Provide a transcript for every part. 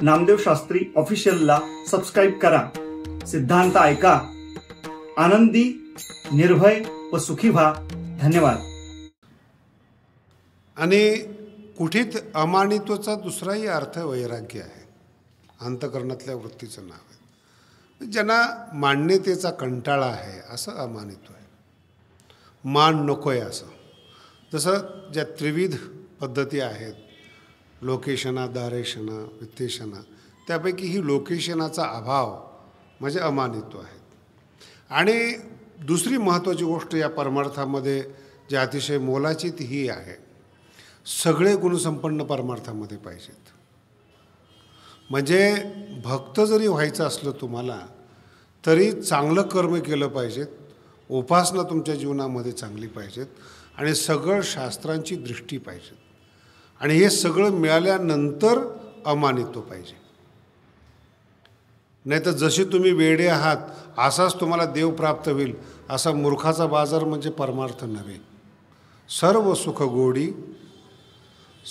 Namdev Shastri ऑफिशियलला subscribe करा. सिद्धांत ऐका, आनंदी, निर्भय व सुखी व्हा. धन्यवाद. आणि कुठित अमानित्वाचा दुसराही अर्थ वैराग्य आहे. अंतकरणातल्या वृत्तीचं नाव आहे. ज्यांना मान्यतेचा कंटाळा आहे असं अमानित्व आहे. मान नको आहे असं. जसं ज्या त्रिविध पद्धती आहेत, लोकेशना, दारेशना, वित्तेशना, त्यापैकी ही लोकेशनाचा अभाव म्हणजे अमानित्व आहे. आणि दुसरी महत्त्वाची गोष्ट या परमार्थामध्ये जी अतिशय मोलाची ती ही आहे, सगळे गुणसंपन्न परमार्थामध्ये पाहिजेत. म्हणजे भक्त जरी व्हायचं असलं तुम्हाला तरी चांगलं कर्म केलं पाहिजेत, उपासना तुमच्या जीवनामध्ये चांगली पाहिजेत आणि सगळं शास्त्रांची दृष्टी पाहिजे. आणि हे सगळं मिळाल्यानंतर अमानित्व पाहिजे. नाही तर जसे तुम्ही वेडे आहात असाच तुम्हाला देव प्राप्त होईल असा मूर्खाचा बाजार म्हणजे परमार्थ नव्हे. सर्व सुख गोडी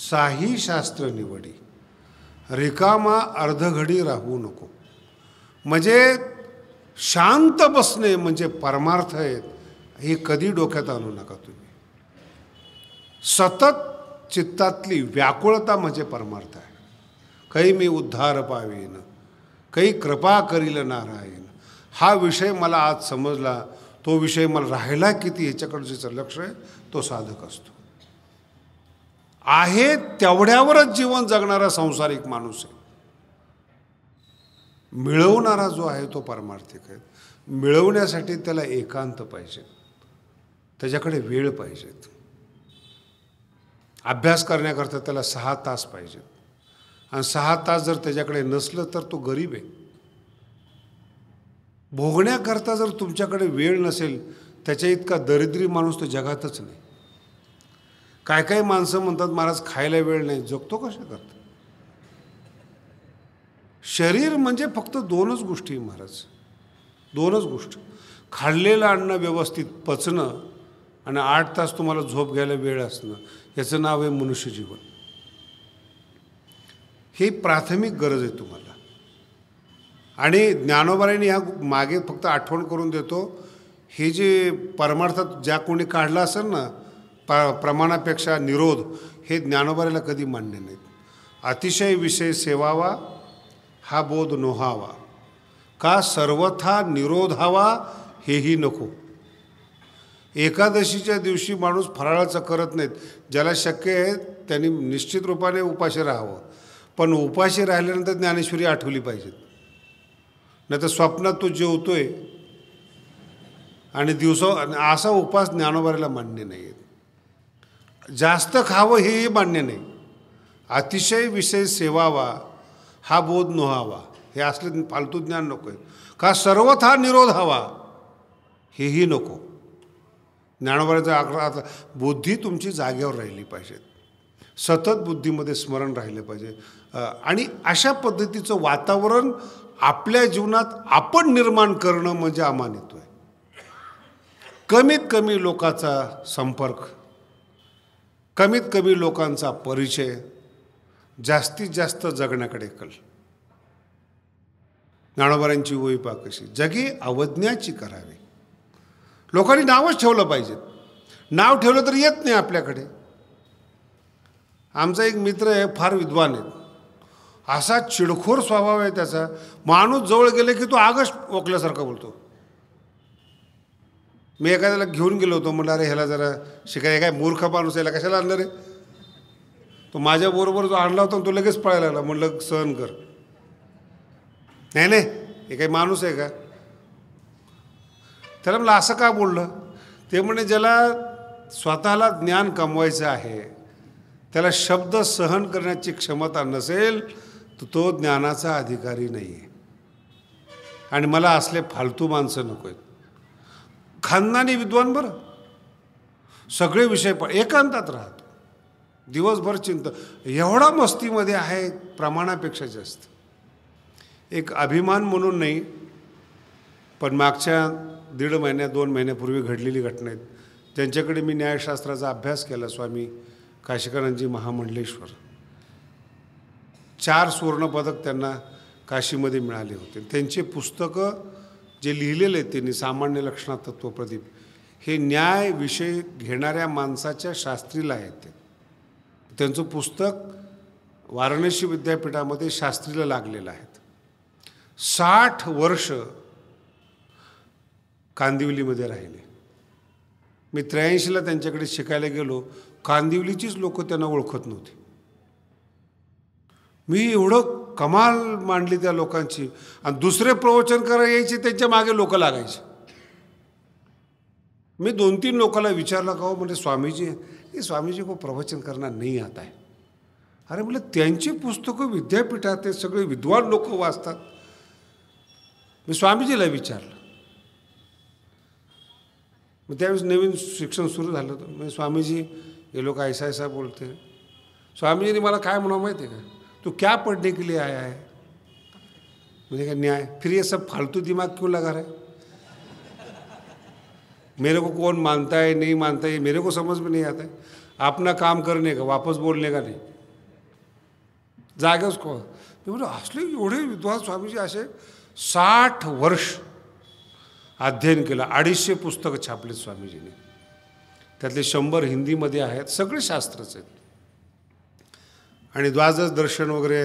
साही शास्त्र निवडी, रिकामा अर्धघडी राहू नको. म्हणजे शांत बसणे म्हणजे परमार्थ आहेत हे कधी डोक्यात आणू नका तुम्ही. सतत चित्तातली व्याकुळता म्हणजे परमार्थ आहे. काही मी उद्धार पावेन, काही कृपा करील नारायण. हा विषय मला आज समजला, तो विषय मला राहिला किती ह्याच्याकडचं लक्ष आहे तो साधक असतो. आहे तेवढ्यावरच जीवन जगणारा संसारिक माणूस आहे. मिळवणारा जो आहे तो परमार्थिक आहे. मिळवण्यासाठी त्याला एकांत पाहिजे, त्याच्याकडे वेळ पाहिजेत. अभ्यास करण्याकरता त्याला 6 तास पाहिजेत. आणि 6 तास जर त्याच्याकडे नसलं तर तो गरीब आहे. भोगण्याकरता जर तुमच्याकडे वेळ नसेल त्याच्या इतका दरिद्री माणूस तर जगातच नाही. काय काय माणसं म्हणतात महाराज खायला वेळ नाही, जगतो कशा करता. शरीर म्हणजे फक्त 2च गोष्टी महाराज, 2च गोष्ट. खाल्लेलं अन्न व्यवस्थित पचणं आणि 8 तास तुम्हाला झोप घ्यायला वेळ असणं, याचं नाव आहे मनुष्यजीवन. ही प्राथमिक गरज आहे तुम्हाला. आणि ज्ञानोबारांनी ह्या मागे फक्त आठवण करून देतो, हे जे परमार्थात ज्या कोणी काढलं असेल ना प्रमाणापेक्षा निरोध, हे ज्ञानोबाराला कधी मान्य नाहीत. अतिशय विषय सेवावा हा बोध नोहावा, का सर्वथा निरोधावा हेही नको. एकादशीच्या दिवशी माणूस फराळाचं करत नाहीत. ज्याला शक्य आहे त्यांनी निश्चित रूपाने उपाशी राहावं, पण उपाशी राहिल्यानंतर ज्ञानेश्वरी आठवली पाहिजेत. नाही तर स्वप्नात तो जेवतोय आणि असा उपास ज्ञानोबाराला मान्य नाही आहे. जास्त खावं हेही मान्य नाही. अतिशय विषय सेवावा हा बोध नोहावा, हे असलं फालतू ज्ञान नको आहे. का सर्वथा निरोध हवा हेही नको. ज्ञानोबाराचा आता बुद्धी तुमची जागेवर राहिली पाहिजे, सतत बुद्धीमध्ये स्मरण राहिलं पाहिजे. आणि अशा पद्धतीचं वातावरण आपल्या जीवनात आपण निर्माण करणं म्हणजे अमानित्व आहे. कमीत कमी लोकांचा संपर्क, कमीत कमी लोकांचा परिचय, जास्तीत जास्त जगण्याकडे कल. ज्ञानोबारांची ओवी पहा कशी, जगी अवज्ञाची करावी. लोकांनी नावच ठेवलं पाहिजे. नाव ठेवलं तर येत नाही आपल्याकडे. आमचा एक मित्र आहे, फार विद्वान आहे. असा चिडखोर स्वभाव आहे त्याचा. माणूस जवळ गेले की तो आगच ओकल्यासारखा बोलतो. मी एखाद्याला घेऊन गेलो होतो, म्हटलं अरे ह्याला जरा शिकाय, काय मूर्ख माणूस याला कशाला आणलं रे. तो माझ्याबरोबर जो आणला होता तो लगेच पळायला लागला. म्हटलं सहन कर. नाही नाही, हे काही माणूस आहे का. त्याला म्हणलं असं का बोललं. ते म्हणे ज्याला स्वतःला ज्ञान कमवायचं आहे, त्याला शब्द सहन करण्याची क्षमता नसेल तर तो ज्ञानाचा अधिकारी नाही आहे. आणि मला असले फालतू माणसं नको आहेत. खानदानी विद्वान बरं, सगळे विषय पण एकांतात राहतो, दिवसभर चिंता, एवढा मस्तीमध्ये आहे प्रमाणापेक्षा जास्त. एक अभिमान म्हणून नाही, पण मागच्या 1.5 महिन्या 2 महिन्यापूर्वी घडलेली घटना आहेत. त्यांच्याकडे मी न्यायशास्त्राचा अभ्यास केला, स्वामी काशिकानंदजी महामंडलेश्वर. 4 सुवर्णपदक त्यांना काशीमध्ये मिळाले होते. त्यांचे पुस्तकं जे लिहिलेले आहेत त्यांनी, सामान्य लक्षणात तत्वप्रदीप, हे न्याय विषय घेणाऱ्या माणसाच्या शास्त्रीला आहेत. त्यांचं पुस्तक वाराणसी विद्यापीठामध्ये शास्त्रीला लागलेलं आहे. 60 वर्ष कांदिवलीमध्ये राहिले. मी 83ला त्यांच्याकडे शिकायला गेलो, कांदिवलीचीच लोक त्यांना ओळखत नव्हती. मी एवढं कमाल मांडली त्या लोकांची. आणि दुसरे प्रवचन करायला यायचे, त्यांच्या मागे लोक लागायचे. मी 2-3 लोकांना विचारलं का हो, म्हणजे स्वामीजी, ये स्वामीजी को प्रवचन करना नहीं आता है. अरे म्हटलं, त्यांची पुस्तकं विद्यापीठात ते सगळे विद्वान लोक वाचतात. मी स्वामीजीला विचारलं. मग त्यावेळेस नवीन शिक्षण सुरू झालं होतं. म्हणजे स्वामीजी ये लोग ऐसा ऐसा बोलते हैं. स्वामीजीने मला काय म्हणावं माहिती आहे का, तू क्या पढ़ने के लिए आया है. मैंने कहा न्याय. फिर ये सब फालतू दिमाग क्यों लगा रहा है. मेरे को कौन मानता है नहीं मानता है मेरे को समझ में नहीं आता है. अपना काम करने का, वापस बोलने का नहीं. जागा उसको. मी बोललो, असले एवढे विद्वान स्वामीजी असे 60 वर्ष अध्ययन केलं. 250 पुस्तकं छापलीत स्वामीजीने. त्यातले 100 हिंदीमध्ये आहेत. सगळे शास्त्रच आहेत. आणि द्वादश दर्शन वगैरे,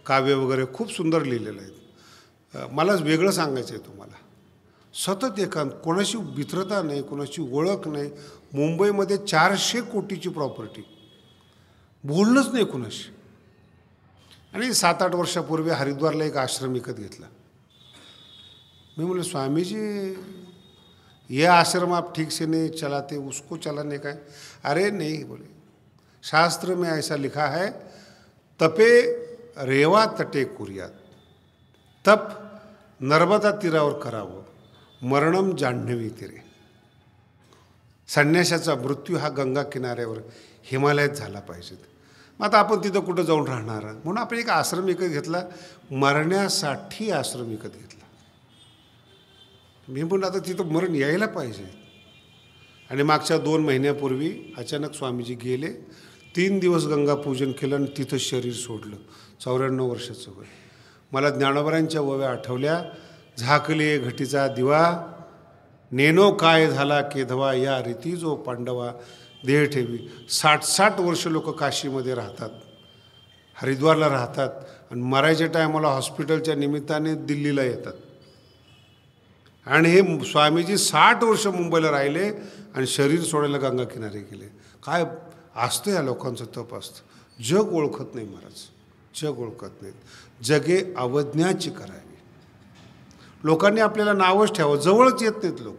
काव्य वगैरे खूप सुंदर लिहिलेलं आहे. मला वेगळं सांगायचं आहे तुम्हाला. सतत एकांत, कोणाशी मित्रता नाही, कोणाची ओळख नाही. मुंबईमध्ये 400 कोटीची प्रॉपर्टी, बोलणंच नाही कोणाशी. आणि 7-8 वर्षापूर्वी हरिद्वारला एक आश्रम विकत घेतला. मैं बोले, स्वामी जी ये आश्रम आप ठीक से नहीं चलाते, उसको चलाने का है. अरे नहीं, बोले शास्त्र में ऐसा लिखा है, तपे रेवा तटे कुर्यात. तप नर्मदा तीरावर करावं, मरणम जाह्नवी तीरे. संन्यासाचा मृत्यू हा गंगा किनाऱ्यावर हिमालयात झाला पाहिजे. मग आता आपण तिथं कुठं जाऊन राहणार, म्हणून आपण एक आश्रम विकत घेतला. मरण्यासाठी आश्रम विकत घेतला. मी म्हणून आता तिथं मरण यायला पाहिजे. आणि मागच्या 2 महिन्यापूर्वी अचानक स्वामीजी गेले. 3 दिवस गंगापूजन केलं आणि तिथं शरीर सोडलं. 94 वर्षाचं वय. मला ज्ञानोबरांच्या ओव्या आठवल्या. झाकले घटीचा दिवा, नेनो काय झाला केधवा, या रीती जो पांडवा देह ठेवी. 60 वर्ष लोक काशीमध्ये राहतात, हरिद्वारला राहतात, आणि मरायच्या टायमाला हॉस्पिटलच्या निमित्ताने दिल्लीला येतात. आणि हे स्वामीजी 60 वर्ष मुंबईला राहिले आणि शरीर सोडायला गंगा किनारे गेले. काय असतं या लोकांचं तप असतं. जग ओळखत नाही महाराज, जग ओळखत नाहीत. जगे अवज्ञाची करावी. लोकांनी आपल्याला नावच ठेवावं, जवळच येत नाहीत लोक.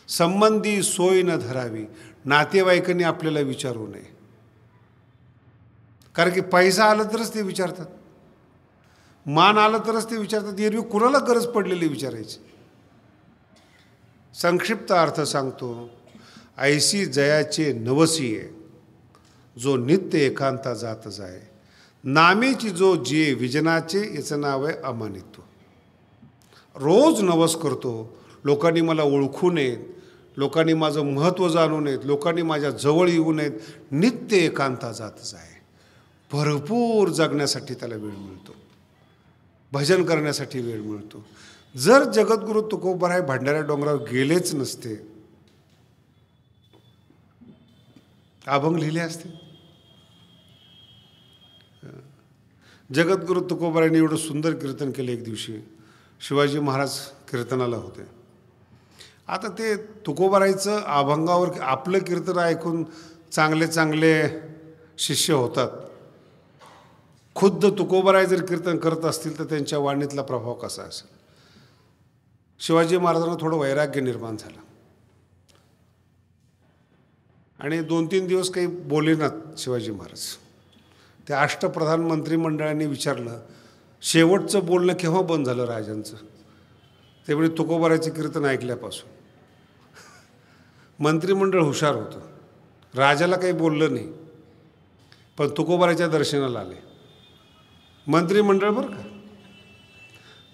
संबंधी सोय न धरावी, नातेवाईकांनी आपल्याला विचारू नये. कारण की पैसा आला तरच ते विचारतात, मान आलं तरच ते विचारतात. एरवी कुणाला गरज पडलेली विचारायची. संक्षिप्त अर्थ सांगतो. ऐसी जयाचे नवसीये, जो नित्य एकांता जात जाय. नामेची जो जिये विजनाचे, याचं नाव आहे अमानित्व. रोज नवस करतो, लोकांनी मला ओळखू नयेत, लोकांनी माझं महत्त्व जाणू नयेत, लोकांनी माझ्या जवळ येऊ नयेत. नित्य एकांता जात जाय. भरपूर जगण्यासाठी त्याला वेळ मिळतो, भजन करण्यासाठी वेळ मिळतो. जर जगद्गुरू तुकोबाराय भंडाऱ्या डोंगरावर गेलेच नसते, अभंग लिहिले असते. जगद्गुरू तुकोबारायांनी एवढं सुंदर कीर्तन केलं. एक दिवशी शिवाजी महाराज कीर्तनाला होते. आता ते तुकोबारायचं अभंगावर आपलं कीर्तन ऐकून चांगले चांगले शिष्य होतात. खुद्द तुकोबाराय जर कीर्तन करत असतील तर त्यांच्या वाणीतला प्रभाव कसा असेल. शिवाजी महाराजांना थोडं वैराग्य निर्माण झालं आणि 2-3 दिवस काही बोलेनात शिवाजी महाराज. ते अष्टप्रधान मंत्रिमंडळाने विचारलं, शेवटचं बोलणं केव्हा बंद झालं राजांचं. ते म्हणजे तुकोबारायचं कीर्तन ऐकल्यापासून. मंत्रिमंडळ हुशार होतं, राजाला काही बोललं नाही, पण तुकोबारायच्या दर्शनाला आले. मंत्रिमंडळ बरं का.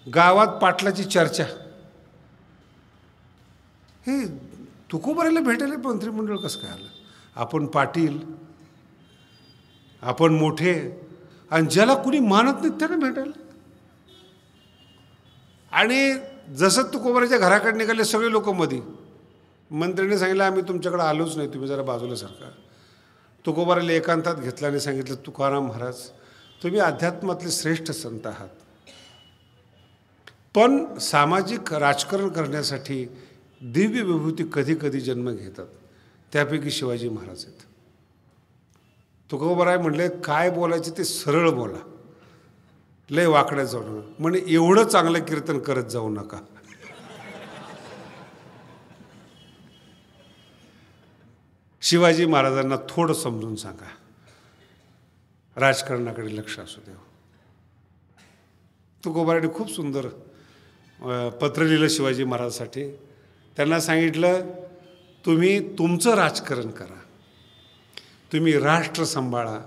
गावात पाटलाची चर्चा, हे तुकोबारायला भेटायला मंत्रिमंडळ कसं काय आलं. आपण पाटील, आपण मोठे, आणि ज्याला कुणी मानत नाही त्याला भेटायला. आणि जसं तुकोबाराच्या घराकडे निघाले सगळे लोक मध्ये, मंत्र्यांनी सांगितलं आम्ही तुमच्याकडे आलोच नाही, तुम्ही जरा बाजूला सरका. तुकोबाराला एकांतात घेतला आणि सांगितलं, तुकाराम महाराज तुम्ही अध्यात्मातले श्रेष्ठ संत आहात, पण सामाजिक राजकारण करण्यासाठी दिव्य विभूती कधी कधी जन्म घेतात, त्यापैकी शिवाजी महाराज आहेत. तुकोबाराय म्हणले काय बोलायचे ते सरळ बोला, लय वाकड्या जाऊ नका. म्हणे एवढं चांगलं कीर्तन करत जाऊ नका. शिवाजी महाराजांना थोडं समजून सांगा, राजकारणाकडे लक्ष असू द्या. तुकोबाराने खूप सुंदर पत्र लिहिलं शिवाजी महाराजांसाठी. त्यांना सांगितलं तुम्ही तुमचं राजकारण करा, तुम्ही राष्ट्र सांभाळा,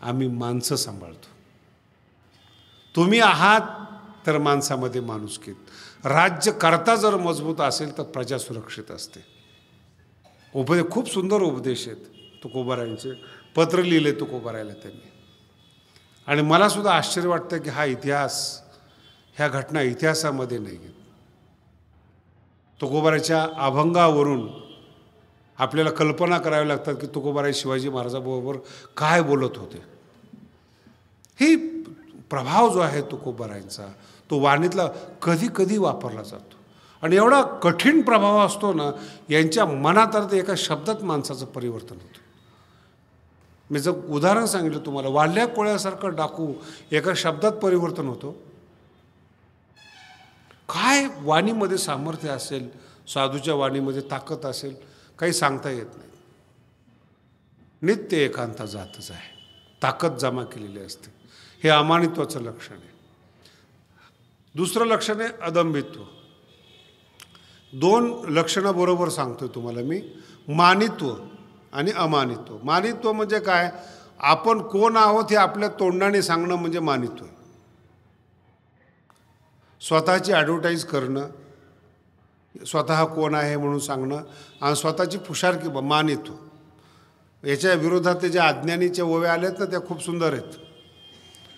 आम्ही माणसं सांभाळतो. तुम्ही आहात तर माणसामध्ये माणुसकीत. राज्यकर्ता जर मजबूत असेल तर प्रजा सुरक्षित असते. खूप सुंदर उपदेश आहेत तुकोबारायांचे. पत्र लिहिले तुकोबारायला त्यांनी. आणि मला सुद्धा आश्चर्य वाटतं की हा इतिहास, ह्या घटना इतिहासामध्ये नाही आहेत. तुकोबाराच्या अभंगावरून आपल्याला कल्पना करावी लागतात की तुकोबाराय शिवाजी महाराजाबरोबर काय बोलत होते. ही प्रभाव जो आहे तुकोबारायांचा तो वाणीतला कधी कधी वापरला जातो. आणि एवढा कठीण प्रभाव असतो ना, यांच्या मनात अर्थ एका शब्दात माणसाचं परिवर्तन होतं. मी जर उदाहरण सांगितलं तुम्हाला, वाल्या कोळ्यासारखं डाकू एका शब्दात परिवर्तन होतो. काय वाणीमध्ये सामर्थ्य असेल, साधूच्या वाणीमध्ये ताकद असेल, काही सांगता येत नाही. नित्य एकांता जातच आहे, ताकद जमा केलेली असते. हे अमानित्वाचं लक्षण आहे. दुसरं लक्षण आहे अदंभित्व. दोन लक्षणं बरोबर सांगतोय तुम्हाला मी, मानित्व आणि अमानित्व. मानित्व म्हणजे काय, आपण कोण आहोत हे आपल्या तोंडाने सांगणं म्हणजे मानित्व. स्वतःची ॲडव्हर्टाईज करणं, स्वतः कोण आहे म्हणून सांगणं आणि स्वतःची फुशारकी मानित्व. याच्या विरोधात ज्या अज्ञानीचे ओव्या आल्यात ना त्या खूप सुंदर आहेत.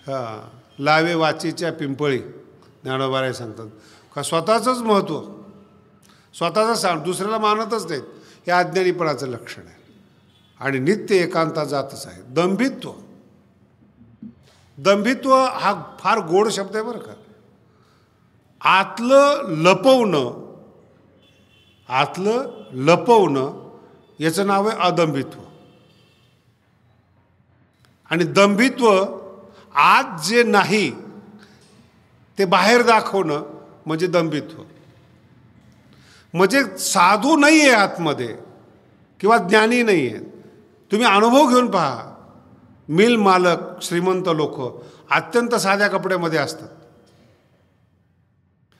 हां, लावे वाचीच्या पिंपळी ज्ञानोबाराय सांगतात का स्वतःचंच महत्त्व, स्वतःचं सांग, दुसऱ्याला मानतच नाहीत. हे अज्ञानीपणाचं लक्षण आहे. आणि नित्य एकांता जातच आहे. दंभित्व. दंभित्व हा फार गोड शब्द आहे बरं का. आतलं लपवणं याचं नाव आहे अदंभित्व. आणि दंभित्व आत जे नाही ते बाहेर दाखवणं म्हणजे दंभित्व. म्हणजे साधू नाही आहे आतमध्ये किंवा ज्ञानी नाही आहे. तुम्ही अनुभव घेऊन पहा. मिल मालक, श्रीमंत लोक अत्यंत साध्या कपड्यामध्ये असतात,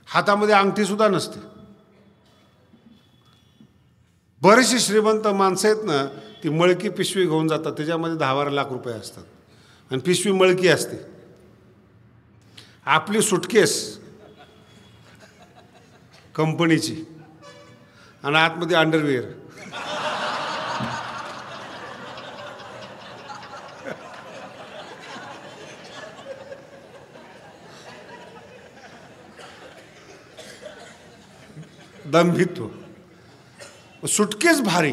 हातामध्ये अंगठीसुद्धा नसते. बरेचशी श्रीमंत माणसं आहेत ना, ती मळकी पिशवी घेऊन जातात, त्याच्यामध्ये 10-12 लाख रुपये असतात आणि पिशवी मळकी असते. आपली सुटकेस कंपनीची आणि आतमध्ये अंडरवेअर. दंभित्व. सुटकेस भारी.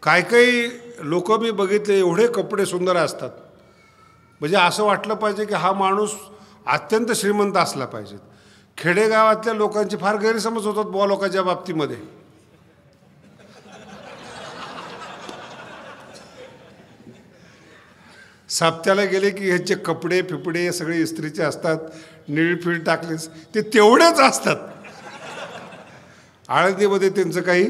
काय काही लोक मी बघितले एवढे कपडे सुंदर असतात, म्हणजे असं वाटलं पाहिजे की हा माणूस अत्यंत श्रीमंत असला पाहिजे. खेडेगावातल्या लोकांची फार गैरसमज होतात बुवा लोकांच्या बाबतीमध्ये. साप्त्याला गेले की ह्याचे कपडे फिपडे सगळे इस्त्रीचे असतात, निळफीळ टाकलेस ते तेवढेच असतात. आळंदीमध्ये त्यांचं काही,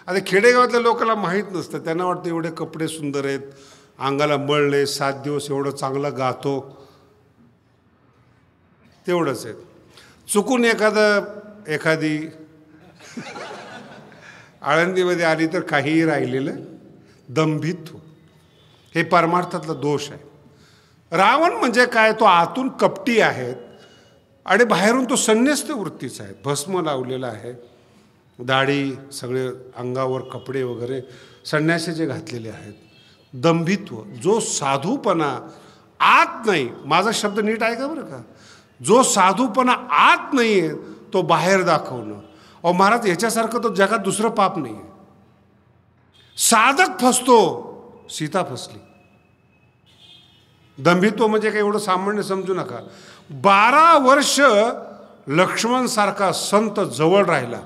आता खेडेगावातल्या लोकांना माहीत नसतं. त्यांना वाटतं एवढे कपडे सुंदर आहेत, अंगाला मळले, 7 दिवस एवढं चांगलं गातो, तेवढंच आहे. चुकून एखादी आळंदीमध्ये आली तर काहीही राहिलेलं दंभित्व. हे परमार्थातला दोष आहे. रावण म्हणजे काय, तो आतून कपटी आहेत आणि बाहेरून तो संन्यस्त वृत्तीचा आहे. भस्म लावलेला आहे, दाढी, सगळे अंगावर कपडे वगैरे संन्यासीचे घातलेले आहेत. दंभित्व. जो साधूपणा आत नाही, माझा शब्द नीट आहे का बरं का, जो साधूपणा आत नाही आहे तो बाहेर दाखवणं. अहो महाराज, याच्यासारखं तो जगात दुसरं पाप नाही आहे. साधक फसतो, सीता फसली. दंभित्व म्हणजे काही एवढं सामान्य समजू नका. 12 वर्ष लक्ष्मण सारखा संत जवळ राहिला,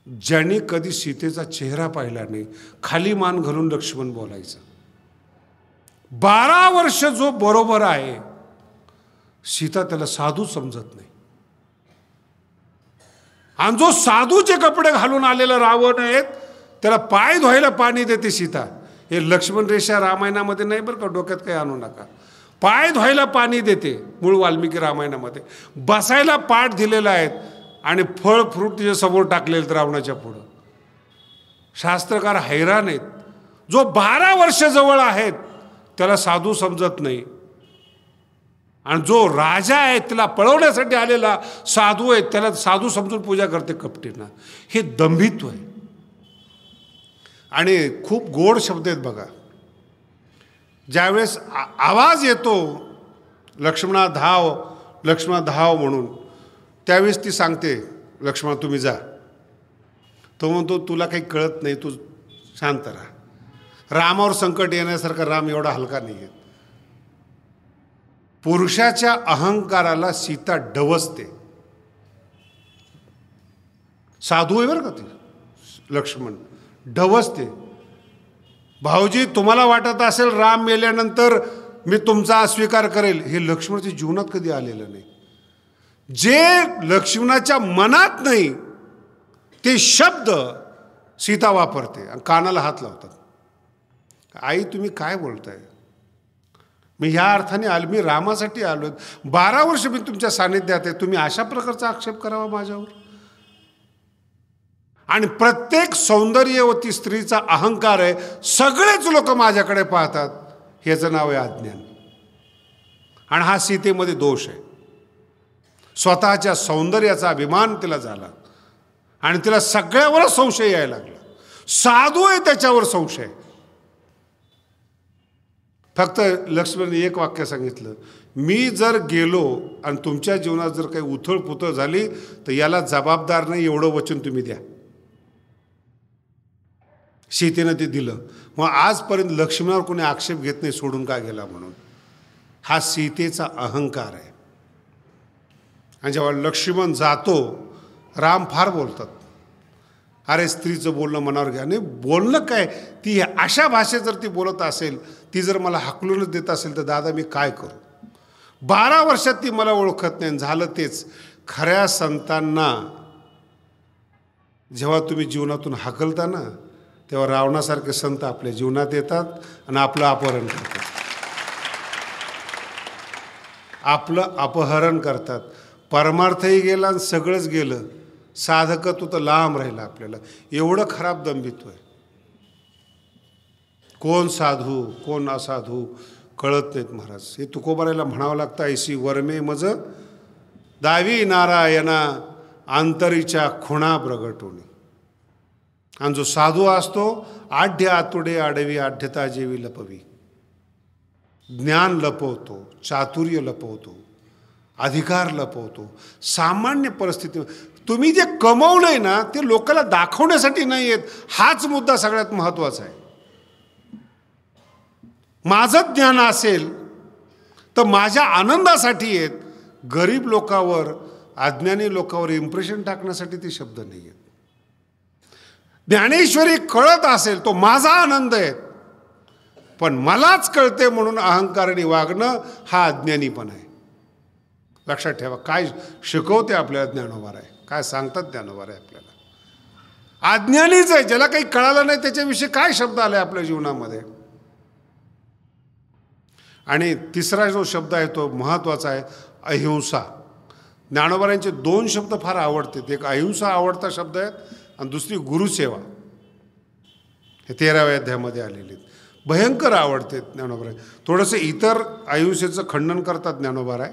ज्यांनी कधी सीतेचा चेहरा पाहिला नाही. खाली मान घालून लक्ष्मण बोलायचं. 12 वर्ष जो बरोबर आहे, सीता त्याला साधू समजत नाही. आणि जो साधूचे कपडे घालून आलेला रावण आहेत, त्याला पाय धुवायला पाणी देते सीता. हे लक्ष्मण रेषा रामायणामध्ये नाही बरं का, डोक्यात काही आणू नका. पाय धुवायला पाणी देते मूळ वाल्मिकी रामायणामध्ये. बसायला पाठ दिलेला आहेत आणि फळ फ्रूट तिच्या समोर टाकलेलं रावणाच्या पुढं. शास्त्रकार हैराण आहेत. जो 12 वर्ष जवळ आहेत त्याला साधू समजत नाही, आणि जो राजा आहे त्याला पळवण्यासाठी आलेला साधू आहे त्याला साधू समजून पूजा करते कपटीनं. हे दंभित्व आहे. आणि खूप गोड शब्द आहेत बघा. ज्यावेळेस आवाज येतो लक्ष्मणा धाव, लक्ष्मणा धाव म्हणून, त्यावेळेस ती सांगते लक्ष्मणा तुम्ही जा. तो म्हणतो तुला काही कळत नाही, तू शांत राहा. रामावर संकट येण्यासारखा राम एवढा हलका नाही आहे. पुरुषाच्या अहंकाराला सीता डवसते. साधू आहे बरं का ती, लक्ष्मण डवसते. भाऊजी तुम्हाला वाटत असेल राम मेल्यानंतर मी तुमचा अस्वीकार करेल, हे लक्ष्मणाच्या जीवनात कधी आलेलं नाही. जे लक्ष्मणाच्या मनात नाही ते शब्द सीता वापरते आणि कानाला हात लावतात. आई तुम्ही काय बोलताय, मी ह्या अर्थाने आलो, मी रामासाठी आलो, 12 वर्ष मी तुमच्या सानिध्यात आहे, तुम्ही अशा प्रकारचा आक्षेप करावा माझ्यावर. आणि प्रत्येक सौंदर्यवती स्त्रीचा अहंकार आहे, सगळेच लोक माझ्याकडे पाहतात, ह्याचं नाव आहे अज्ञान. आणि हा सीतेमध्ये दोष आहे. स्वतःच्या सौंदर्याचा अभिमान तिला झाला आणि तिला सगळ्यावर संशय यायला लागला. साधू आहे त्याच्यावर संशय. फक्त लक्ष्मणने एक वाक्य सांगितलं, मी जर गेलो आणि तुमच्या जीवनात जर काही उथळपुथळ झाली तर याला जबाबदार नाही, एवढं वचन तुम्ही द्या. सीतेनं ते दिलं. मग आजपर्यंत लक्ष्मणावर कोणी आक्षेप घेत नाही सोडून का गेला म्हणून. हा सीतेचा अहंकार आहे. आणि जेव्हा लक्ष्मण जातो, राम फार बोलतात, अरे स्त्रीचं बोलणं मनावर घ्या. नाही बोलणं काय, ती अशा भाषेत जर ती बोलत असेल, ती जर मला हाकलूनच देत असेल तर दादा मी काय करू. 12 वर्षात ती मला ओळखत नाही. झालं तेच, खऱ्या संतांना जेव्हा तुम्ही जीवनातून हाकलता ना, तेव्हा रावणासारखे संत आपल्या जीवनात येतात आणि आपलं अपहरण करतात. आपलं अपहरण करतात. परमार्थही गेला आणि सगळंच गेलं. साधकत्व तर लांब राहिलं आपल्याला. एवढं खराब दंभित्व आहे. कोण साधू कोण असाधू कळत नाहीत महाराज. हे तुकोबारायला म्हणावं लागतं, ऐशी वर्मे मज दावी नारायणा आंतरीच्या खुणा प्रगटोनी. आणि जो साधू असतो, आढ्य आतुडे आडवी आढ्यता जेवी लपवी. ज्ञान लपवतो, चातुर्य लपवतो, अधिकार लपवतो. सामान्य परिस्थिती तुम्ही जे कमवलंय ना ते लोकांना दाखवण्यासाठी नाही येत. हाच मुद्दा सगळ्यात महत्त्वाचा आहे. माझं ज्ञान असेल तर माझ्या आनंदासाठी आहेत. गरीब लोकांवर, अज्ञानी लोकांवर इम्प्रेशन टाकण्यासाठी ते शब्द नाही आहेत. ज्ञानेश्वरी कळत असेल तो माझा आनंद आहे, पण मलाच कळते म्हणून अहंकाराने वागणं हा अज्ञानीपणा आहे. लक्षात ठेवा. काय शिकवते आपल्याला ज्ञानोबा आहे, काय सांगतात ज्ञानोबा आहे आपल्याला. अज्ञानीच आहे, ज्याला काही कळालं नाही त्याच्याविषयी काय शब्द आले आपल्या जीवनामध्ये. आणि तिसरा जो शब्द आहे तो महत्त्वाचा आहे, अहिंसा. ज्ञानोबारांचे 2 शब्द फार आवडतात. एक अहिंसा आवडता शब्द आहे आणि दुसरी गुरुसेवा. हे 13व्या अध्यायामध्ये आलेले भयंकर आवडते ज्ञानोबाराय. थोडंसं इतर अहिंसेचं खंडन करतात ज्ञानोबाराय,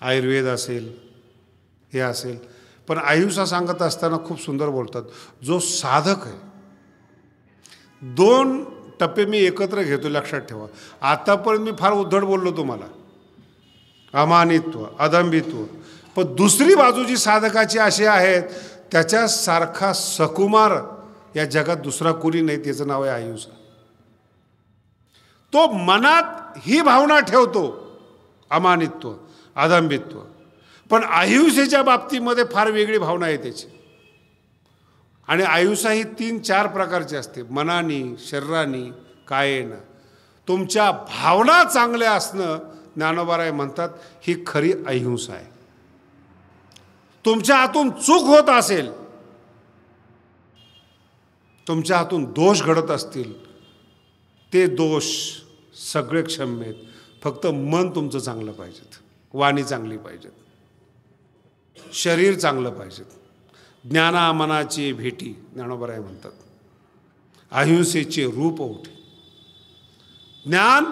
आयुर्वेद असेल हे असेल, पण अहिंसा सांगत असताना खूप सुंदर बोलतात. जो साधक आहे, 2 टप्पे मी एकत्र घेतो, लक्षात ठेवा. आतापर्यंत मी फार उद्धट बोललो तुम्हाला, अमानित्व, अदंभित्व. पण दुसरी बाजू जी साधकाची अशी आहेत, त्याच्यासारखा सकुमार या जगात दुसरा कोणी नाही. त्याचं नाव आहे अहिंसा. तो मनात ही भावना ठेवतो, अमानित्व, अदंभित्व. पण अहिंसेच्या बाबतीमध्ये फार वेगळी भावना आहे त्याची. आणि अहिंसा ही 3-4 प्रकारची असते, मनानी, शरीरानी, कायेनं. तुमच्या भावना चांगल्या असणं, ज्ञानोबाराय म्हणतात, ही खरी अहिंसा आहे. तुमच्या हातून चूक होत असेल, तुमच्या हातून दोष घडत असतील, ते दोष सगळे क्षम्य आहेत. फक्त मन तुमचं चांगलं पाहिजेत, वाणी चांगली पाहिजेत, शरीर चांगलं पाहिजेत. ज्ञानामनाची भेटी, ज्ञानोबाराय म्हणतात, अहिंसेचे रूप ओढे. ज्ञान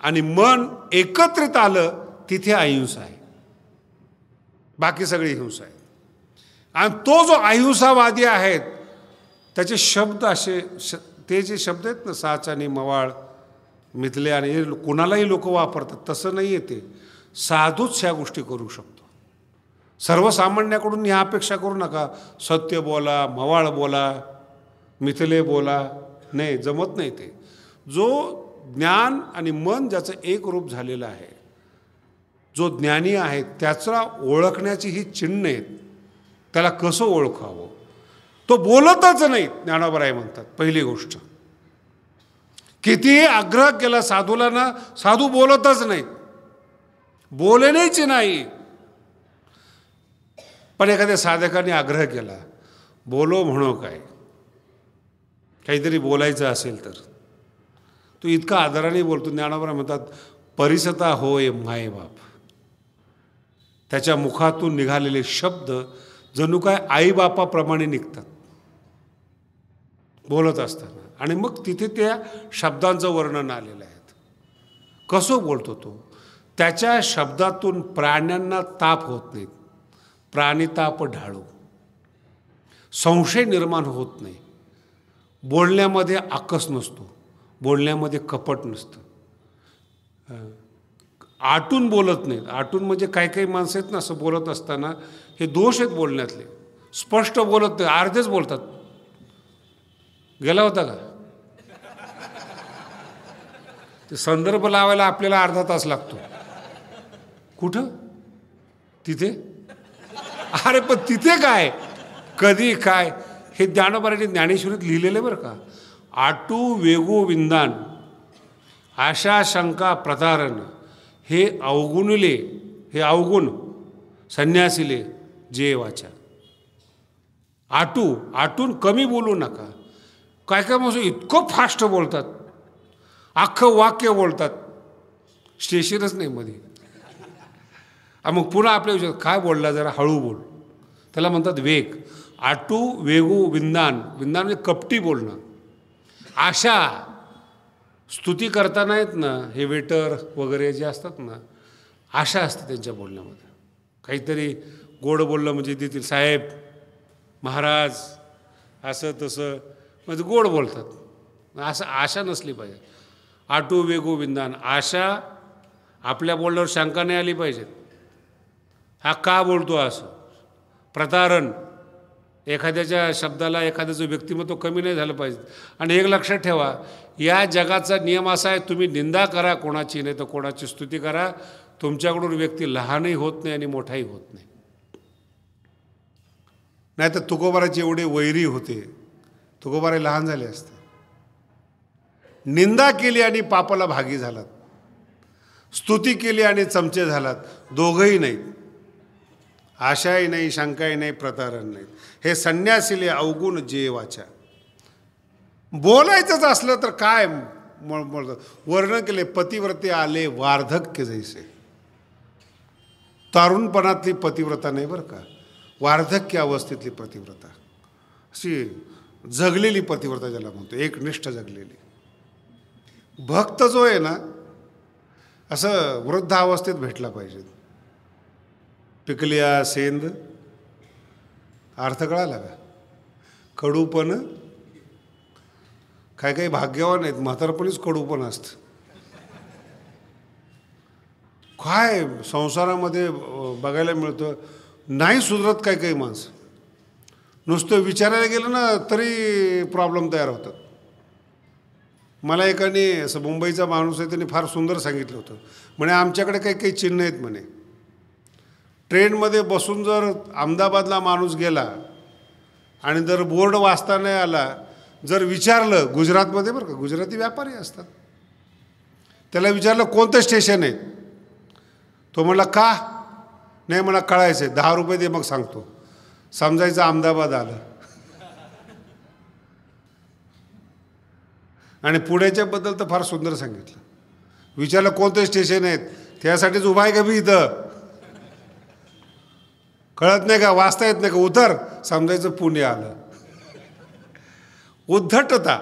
आणि मन एकत्रित आलं तिथे अहिंसा आहे, बाकी सगळी हिंसा आहे. आणि तो जो अहिंसावादी आहेत, त्याचे शब्द असे, ते जे शब्द आहेत ना, साचानी, मवाळ, मिथले, आणि हे कोणालाही लोक वापरतात, तसं नाही आहे. ते साधूच ह्या गोष्टी करू शकतो. सर्वसामान्याकडून ह्या अपेक्षा करू नका, सत्य बोला, मवाळ बोला, मिथले बोला. नाही, जमत नाही ते. जो ज्ञान आणि मन ज्याचं एक रूप झालेलं आहे, जो ज्ञानी आहे, त्याचा ओळखण्याची ही चिन्ह आहेत. त्याला कसं ओळखावं, तो बोलतच नाही. ज्ञानोबाराय म्हणतात, पहिली गोष्ट, कितीही आग्रह केला साधूला ना, साधू बोलतच नाहीत, बोलण्याची नाही. पण एखाद्या साधकाने आग्रह केला, बोलो म्हणो काय, काहीतरी बोलायचं असेल तर तो इतका आदराने बोलतो. ज्ञानोबा म्हणतात, परिसता होय मायबाप. त्याच्या मुखातून निघालेले शब्द जणू काय आईबापाप्रमाणे निघतात बोलत असताना. आणि मग तिथे त्या शब्दांचं वर्णन आलेलं आहे. कसं बोलतो तो, त्याच्या शब्दातून प्राण्यांना ताप होत नाहीत, प्राणिताप ढाळू, संशय निर्माण होत नाही, बोलण्यामध्ये आकस नसतो, बोलण्यामध्ये कपट नसतं, आटून बोलत नाहीत. आटून म्हणजे काही काही माणसं आहेत ना, असं बोलत असताना हे दोष आहेत बोलण्यातले, स्पष्ट बोलत नाही, अर्धेच बोलतात. गेला होता का ते संदर्भ लावायला आपल्याला अर्धा तास लागतो. कुठं तिथे, अरे पण तिथे काय, कधी काय, हे ज्ञानोबारांनी ज्ञानेश्वरीत लिहिलेलं बरं का. आटू वेगू विंदान, आशा शंका प्रतारण, हे अवगुणले, हे अवगुण संन्यासीले जे वाचा. आटून कमी बोलू नका. काय काय माणसं इतकं फास्ट बोलतात, अख्खं वाक्य बोलतात, स्टेशनच नाही मध्ये. मग पुन्हा आपल्या विचार, काय बोलला, जरा हळू बोल, त्याला म्हणतात वेग. आटू वेगू विंदान, विंदान म्हणजे कपटी बोलणं. आशा, स्तुती करताना आहेत ना, हे वेटर वगैरे जे असतात ना, आशा असते त्यांच्या बोलण्यामध्ये. काहीतरी गोड बोललं म्हणजे देतील, साहेब, महाराज, असं तसं, म्हणजे गोड बोलतात. असं आशा नसली पाहिजे. आटू वेगू विंदान, आशा, आपल्या बोलण्यावर शंका नाही आली पाहिजे, हा का बोलतो असं. प्रतारण, एखाद्याच्या शब्दाला एखाद्याचं व्यक्तिमत्व कमी नाही झालं पाहिजे. आणि एक लक्षात ठेवा, या जगाचा नियम असा आहे, तुम्ही निंदा करा कोणाची, नाही तर कोणाची स्तुती करा, तुमच्याकडून व्यक्ती लहानही होत नाही आणि मोठाही होत नाही. नाही तर तुकोबाराचे एवढे वैरी होते, तुकोबारे लहान झाले असते. निंदा केली आणि पापाला भागी झालात, स्तुती केली आणि चमचे झालात, दोघंही नाहीत. आशाही नाही, शंकाही नाही, प्रतारण नाही. हे संन्यासीले अवगुण जे वाचा. बोलायचंच असलं तर काय वर्णन केले, पतिव्रते आले वार्धक्य जैसे. तारुणपणातली पतिव्रता नाही बरं का, वार्धक्य अवस्थेतली पतिव्रता, अशी जगलेली पतिव्रता ज्याला म्हणतो, एकनिष्ठ जगलेली. भक्त जो आहे ना, असं वृद्ध अवस्थेत भेटला पाहिजे. पिकलिया सेंद, अर्थ कळाला का, कडूपण काही काही भाग्यवान आहेत, म्हातारपणीच कडू पण असतं. काय संसारामध्ये बघायला मिळतं, नाही सुधरत काही काही माणसं. नुसतं विचारायला गेलं ना तरी प्रॉब्लेम तयार होतं. मला एकाने, असं मुंबईचा माणूस आहे, त्याने फार सुंदर सांगितलं होतं. म्हणे आमच्याकडे काही काही चिन्ह आहेत म्हणे. ट्रेनमध्ये बसून जर अहमदाबादला माणूस गेला आणि जर बोर्ड वाचता नाही आला, जर विचारलं, गुजरातमध्ये बरं का, गुजराती व्यापारी असतात, त्याला विचारलं कोणतं स्टेशन आहे, तो म्हणला का नाही, मला कळायचं आहे, 10 रुपये दे मग सांगतो. समजायचं अहमदाबाद आलं. आणि पुण्याच्याबद्दल तर फार सुंदर सांगितलं. विचारलं कोणते स्टेशन आहेत, त्यासाठीच उभा आहे का मी इथं, कळत नाही का, वाचता येत नाही का, उतर, समजायचं पुणे आलं. उद्धटता,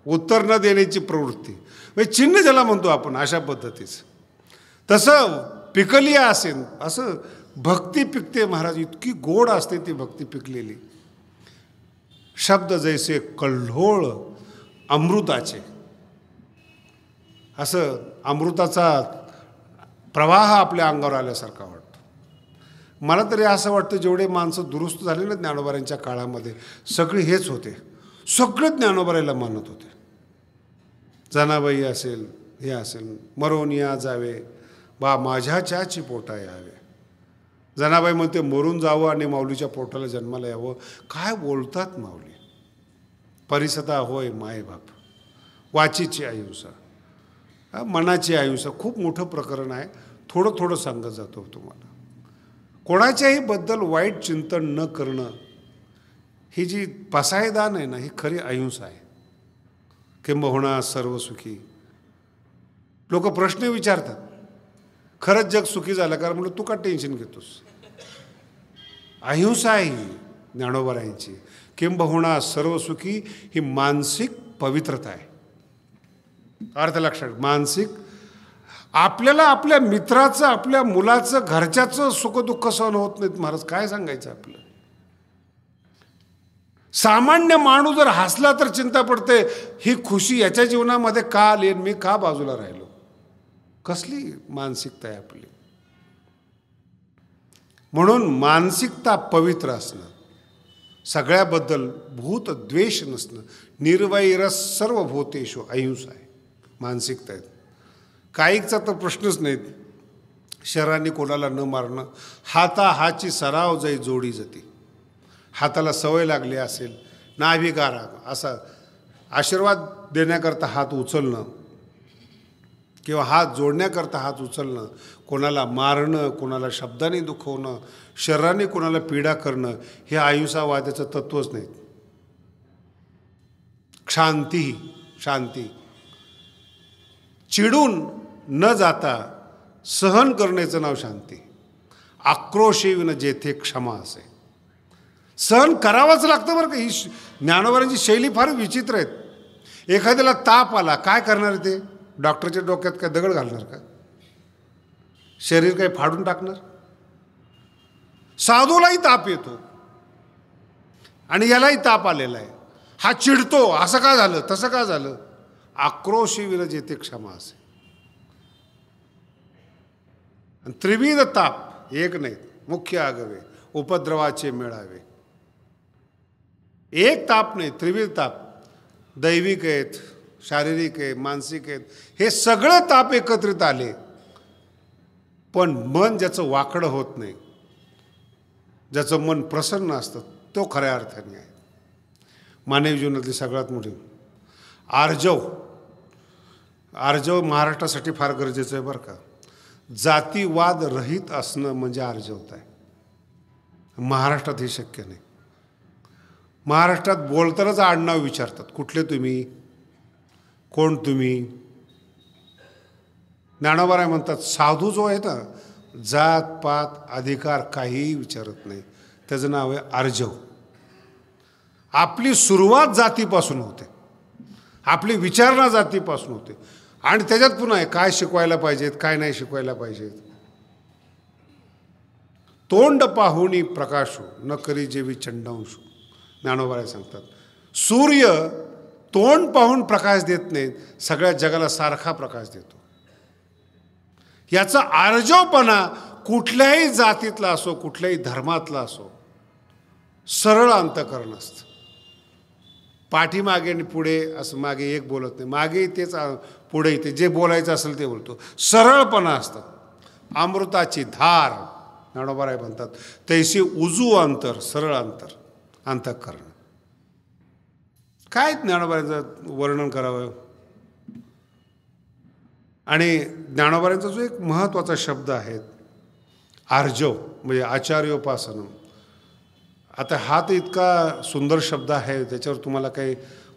उत्तर न देण्याची प्रवृत्ती, म्हणजे चिन्ह ज्याला म्हणतो आपण, अशा पद्धतीचं. तसं पिकलिया असेल, असं भक्ती पिकते महाराज, इतकी गोड असते ती भक्ती पिकलेली. शब्द जैसे कल्होळ अमृताचे, असं अमृताचा प्रवाह आपल्या अंगावर आल्यासारखा वाटतो. मला तरी असं वाटतं, जेवढे माणसं दुरुस्त झाले ना ज्ञानोबारांच्या काळामध्ये, सगळे हेच होते, सगळे ज्ञानोबारायला मानत होते. जनाबाई असेल, हे असेल, मरून या जावे बा माझ्या चहाची पोटा यावे. जनाबाई म्हणते मरून जावं आणि माऊलीच्या पोटाला जन्माला यावं. काय बोलतात माऊली. परिसता होय माय बाप, वाचीची अहिंसा, मनाची अहिंसा, खूप मोठं प्रकरण आहे. थोडं थोडं सांगत जातो तुम्हाला. कोणाच्याही बद्दल वाईट चिंतन न करणं, ही जी पसायदान आहे ना, ही खरी अहिंसा आहे. किंबहुना सर्व सुखी. लोक प्रश्न विचारतात, खरंच जग सुखी झालं का, म्हणून तू का टेन्शन घेतोस. अहिंसा आहे ही ज्ञानोबारायांची. किंबहुना सर्व सुखी ही मानसिक पवित्रता आहे. अर्थ लक्षात, मानसिक. आपल्याला आपल्या मित्राचं, आपल्या मुलाचं, घरच्याचं सुखदुःख सहन होत नाहीत महाराज, काय सांगायचं आपलं. सामान्य माणूस जर हसला तर चिंता पडते, ही खुशी याच्या जीवनामध्ये का आली, मी का बाजूला राहिलो. कसली मानसिकता आहे आपली. म्हणून मानसिकता पवित्र असणं, सगळ्याबद्दल भूत द्वेष नसणं, निर्वैरस सर्व भूतेषु अहिंसा आहे, मानसिकता आहे. कायिकचा तर प्रश्नच नाहीत. शरीराने कोणाला न मारणं, हाची सराव जाई जोडी जाती. हाताला सवय लागली असेल, नाभिकारा असा आशीर्वाद देण्याकरता हात उचलणं किंवा हात जोडण्याकरता हात उचलणं, कोणाला मारणं, कोणाला शब्दाने दुखवणं, शरीराने कोणाला पीडा करणं, हे अहिंसावादाचं तत्वच नाही. शांती, शांती, चिडून न जाता सहन करण्याचं नाव शांती. आक्रोशेविन जेथे क्षमा असे. सहन करावंच लागतं बरं का. ही ज्ञानोबारांची शैली फार विचित्र आहेत. एखाद्याला ताप आला, काय करणार ते, डॉक्टरच्या डोक्यात काय दगड घालणार का, शरीर काही फाडून टाकणार. साधूलाही ताप येतो आणि यालाही ताप आलेला आहे, हा चिडतो, असं का झालं, तसं का झालं. आक्रोशी विरजेते क्षमा असे. आणि त्रिविध ताप एक नाही, मुख्य आगवे उपद्रवाचे मेळावे. एक ताप नाही, त्रिविध ताप. दैविक आहेत, शारीरिक आहे, मानसिक आहेत, हे सगळे ताप एकत्रित आले. पण मन ज्याचं वाकडं होत नाही, ज्याचं मन प्रसन्न असतं, तो खऱ्या अर्थाने आहे. मानवी जीवनातली सगळ्यात मोठी आर्जव. आर्जव महाराष्ट्रासाठी फार गरजेचं आहे बरं का. जातीवाद रहित असणं म्हणजे आर्जवता आहे. महाराष्ट्रात हे शक्य नाही. महाराष्ट्रात बोलतानाच आडनाव विचारतात, कुठले तुम्ही, कोण तुम्ही. ज्ञानोबा म्हणतात, साधू जो आहे ना, जात पात अधिकार काहीही विचारत नाही, त्याचं नाव आहे आर्जव. आपली सुरुवात जातीपासून होते, आपली विचारणा जातीपासून होते, आणि त्याच्यात पुन्हा आहे काय शिकवायला पाहिजेत, काय नाही शिकवायला पाहिजेत. तोंड पाहुणी प्रकाशो न करी जेवी चंडांशू. ज्ञानोबा सांगतात, सूर्य तोंड पाहून प्रकाश देत नाहीत, सगळ्या जगाला सारखा प्रकाश देतो. याचा आर्जवपणा कुठल्याही जातीतला असो, कुठल्याही धर्मातला असो, सरळ अंतःकरण असतं. पाठीमागे आणि पुढे असं मागे एक बोलत नाही, मागे तेच पुढे ते जे बोलायचं असेल ते बोलतो. सरळपणा असतात. अमृताची धार ज्ञानोबाराय म्हणतात, तैसे उजू अंतर, सरळ अंतःकरण. काय ज्ञानोबारांचं वर्णन करावं. आणि ज्ञानोबारांचा जो एक महत्त्वाचा शब्द आहे आर्जव, म्हणजे आचार्योपासनं. आता हा तर इतका सुंदर शब्द आहे, त्याच्यावर तुम्हाला काही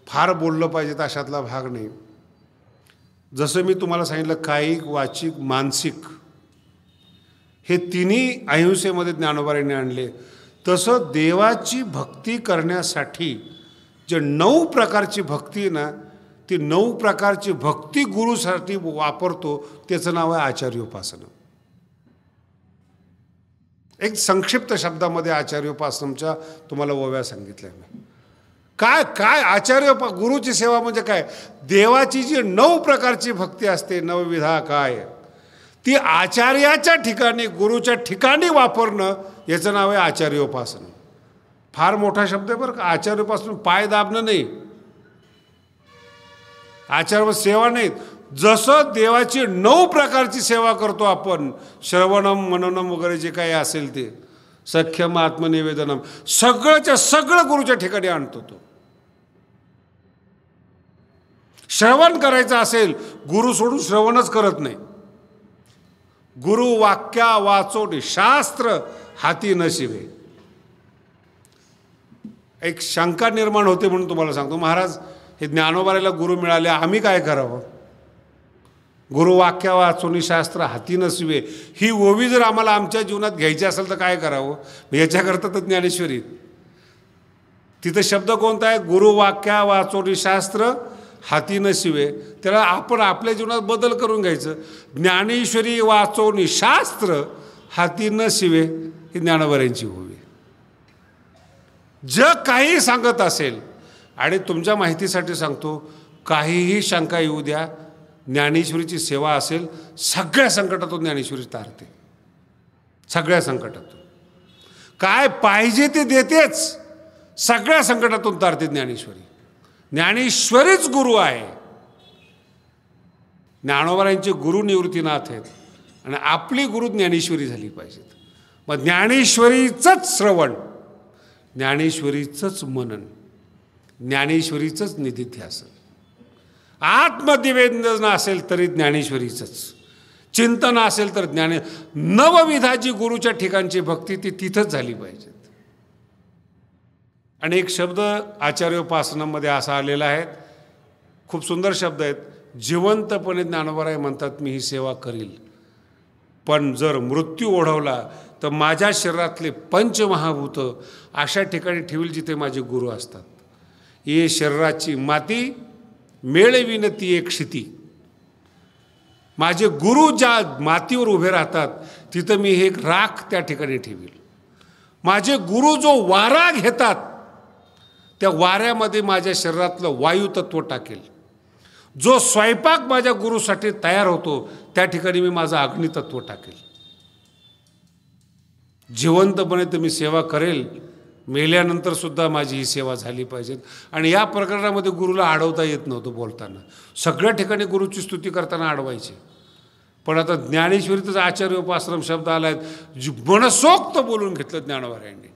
फार बोललं पाहिजे तर अशातला भाग नाही. जसं मी तुम्हाला सांगितलं कायिक, वाचिक, मानसिक हे तिन्ही अहिंसेमध्ये ज्ञानोबारांनी आणले. तसं देवाची भक्ती करण्यासाठी जे 9 प्रकारची भक्ती आहे ना, ती 9 प्रकारची भक्ती गुरुसाठी वापरतो, त्याचं नाव आहे आचार्योपासनं. एक संक्षिप्त शब्दामध्ये आचार्योपासनच्या तुम्हाला ओव्या सांगितल्या मी. काय गुरुची सेवा म्हणजे काय. देवाची जी 9 प्रकारची भक्ती असते, 9 विधा काय, ती आचार्याच्या ठिकाणी, गुरुच्या ठिकाणी वापरणं, याचं नाव आहे आचार्योपासनं. फार मोठा शब्द आहे बरं का. आचार्योपासनं पाय दाबणं नाही, आचार्य सेवा नाहीत. जसं देवाची 9 प्रकारची सेवा करतो आपण, श्रवणम, मननम वगैरे जे काही असेल ते, सख्यम, आत्मनिवेदनम, सगळंच्या सगळं गुरुच्या ठिकाणी आणतो तो. श्रवण करायचं असेल, गुरु सोडून श्रवणच करत नाही. गुरु वाक्या वाचोनी शास्त्र हाती नशिवे. एक शंका निर्माण होते म्हणून तुम्हाला सांगतो. महाराज, हे ज्ञानोबारायला गुरु मिळाले, आम्ही काय करावं. गुरु वाक्या वाचोनी शास्त्र हाती नसवे, ही ओवी जर आम्हाला आमच्या जीवनात घ्यायची असेल तर काय करावं. याच्याकरता तर ज्ञानेश्वरी. तिथं शब्द कोणता आहे. गुरु वाक्या वाचोनी शास्त्र हाती नशिवे. त्याला आपण आपल्या जीवनात बदल करून घ्यायचं. ज्ञानेश्वरी वाचोनी शास्त्र हाती नशिवे, ही ज्ञानोबारायांची ओवी. जग काही सांगत असेल, आणि तुमच्या माहितीसाठी सांगतो, काहीही शंका येऊ द्या, ज्ञानेश्वरीची सेवा असेल, सगळ्या संकटातून ज्ञानेश्वरी तारते. सगळ्या संकटातून काय पाहिजे ते देतेच, सगळ्या संकटातून तारते ज्ञानेश्वरी. ज्ञानेश्वरीच गुरु आहे. ज्ञानोबारायांचे गुरु निवृत्तीनाथ आहेत, आणि आपली गुरु ज्ञानेश्वरी झाली पाहिजेत. मग ज्ञानेश्वरीचंच श्रवण, ज्ञानेश्वरीचंच मनन, ज्ञानेश्वरीचंच निधिध्यासन. आत्मनिवेदन असेल तरी ज्ञानेश्वरीचंच चिंतन असेल तर नवविधाची गुरुच्या ठिकाणची भक्ती ती तिथंच झाली पाहिजे. आणि एक शब्द आचार्योपासनामध्ये असा आलेला आहे, खूप सुंदर शब्द आहेत. जिवंतपणे ज्ञानोबाराय म्हणतात, मी ही सेवा करील, पण जर मृत्यू ओढवला तर माझ्या शरीरातले पंचमहाभूत अशा ठिकाणी ठेवील जिथे माझे गुरु असतात. ये शरीराची माती मेळवीन ती एक क्षिती. माझे गुरु ज्या मातीवर उभे राहतात तिथं मी हे राख त्या ठिकाणी ठेवील. माझे गुरु जो वारा घेतात त्या वाऱ्यामध्ये माझ्या शरीरातलं वायुतत्व टाकेल. जो स्वयंपाक माझ्या गुरुसाठी तयार होतो त्या ठिकाणी मी माझं अग्नितत्व टाकेल. जिवंतपणे तर मी सेवा करेल, मेल्यानंतर सुद्धा माझी ही सेवा झाली पाहिजे. आणि या प्रकरणामध्ये गुरुला अडवता येत नव्हतं. बोलताना सगळ्या ठिकाणी गुरुची स्तुती करताना अडवायचे, पण आता ज्ञानेश्वरीतच आचार्योपासनम शब्द आलाय, मनसोक्त बोलून घेतलं ज्ञानोबारायांनी.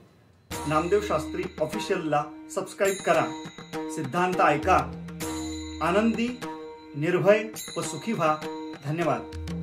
नामदेव शास्त्री ऑफिशियलला सबस्क्राईब करा. सिद्धांत ऐका. आनंदी, निर्भय व सुखी व्हा. धन्यवाद.